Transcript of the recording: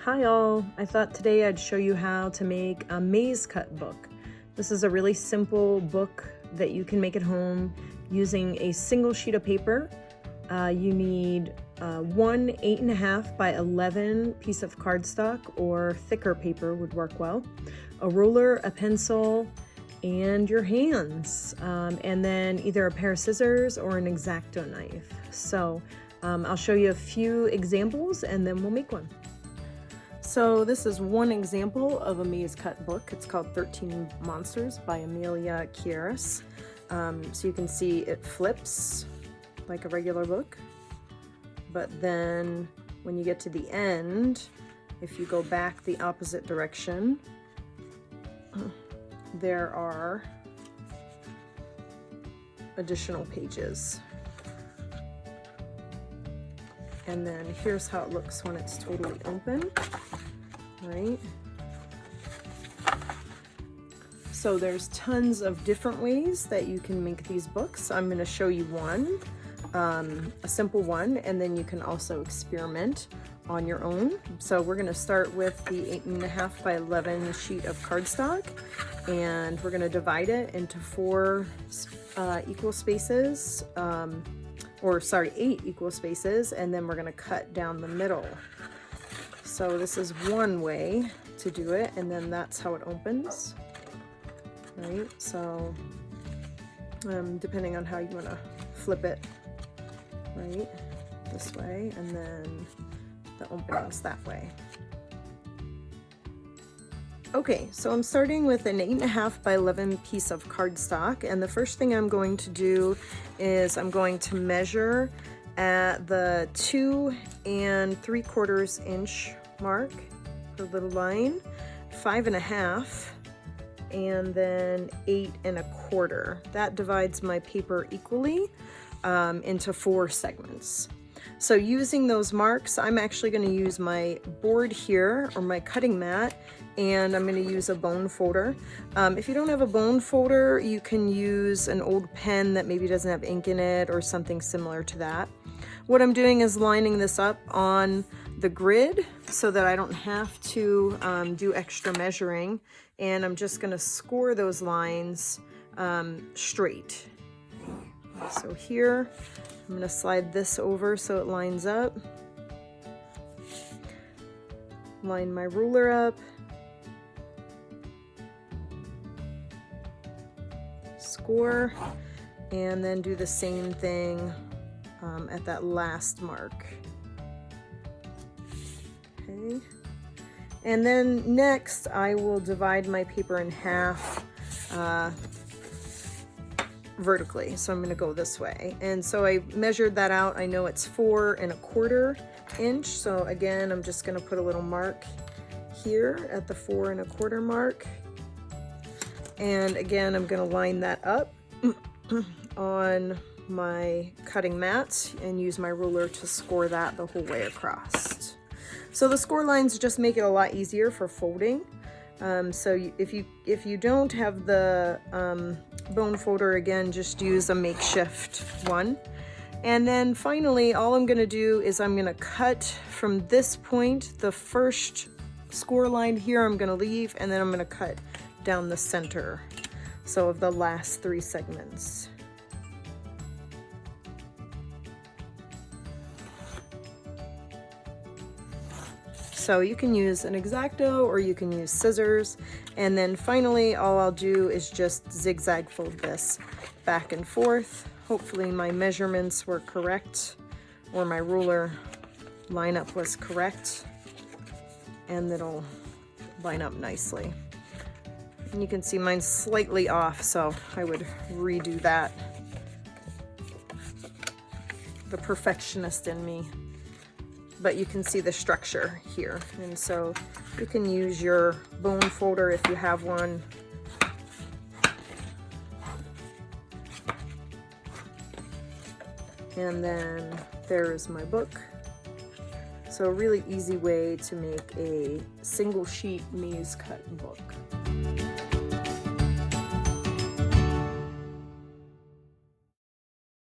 Hi all, I thought today I'd show you how to make a maze cut book. This is a really simple book that you can make at home using a single sheet of paper. You need one 8.5 by 11 piece of cardstock, or thicker paper would work well, a ruler, a pencil, and your hands, and then either a pair of scissors or an X-acto knife. So I'll show you a few examples and then we'll make one. So this is one example of a maze cut book. It's called 13 Monsters by Amelia Kieris. So you can see it flips like a regular book, but then when you get to the end, if you go back the opposite direction, there are additional pages. And then here's how it looks when it's totally open, right? So there's tons of different ways that you can make these books. I'm going to show you one, a simple one, and then you can also experiment on your own. So we're going to start with the 8.5 by 11 sheet of cardstock, and we're going to divide it into 4 equal spaces, 8 equal spaces, and then we're going to cut down the middle. So this is one way to do it, and then that's how it opens, right? So depending on how you want to flip it, right, this way, and then the opening's that way. Okay, so I'm starting with an 8.5 by 11 piece of cardstock, and the first thing I'm going to do is I'm going to measure at the 2 3/4 inch mark per little line, 5.5, and then 8 1/4. That divides my paper equally into 4 segments. So using those marks, I'm actually going to use my board here, or my cutting mat, and I'm going to use a bone folder. If you don't have a bone folder, you can use an old pen that maybe doesn't have ink in it or something similar to that. What I'm doing is lining this up on the grid so that I don't have to do extra measuring, and I'm just going to score those lines straight. So here, I'm going to slide this over so it lines up, line my ruler up, score, and then do the same thing at that last mark. Okay, and then next I will divide my paper in half vertically. So I'm going to go this way, and so I measured that out. I know it's 4 1/4 inch, so again I'm just going to put a little mark here at the 4 1/4 mark, and again I'm going to line that up on my cutting mat and use my ruler to score that the whole way across. So the score lines just make it a lot easier for folding. So if you don't have the bone folder, again, just use a makeshift one. And then finally, all I'm going to do is I'm going to cut from this point. The first score line here I'm going to leave, and then I'm going to cut down the center, so of the last 3 segments. So you can use an X-acto or you can use scissors. And then finally, all I'll do is just zigzag fold this back and forth. Hopefully my measurements were correct, or my ruler lineup was correct, and it'll line up nicely. And you can see mine's slightly off, so I would redo that. The perfectionist in me. But you can see the structure here, and so you can use your bone folder if you have one. And then there is my book. So a really easy way to make a single sheet maze cut book.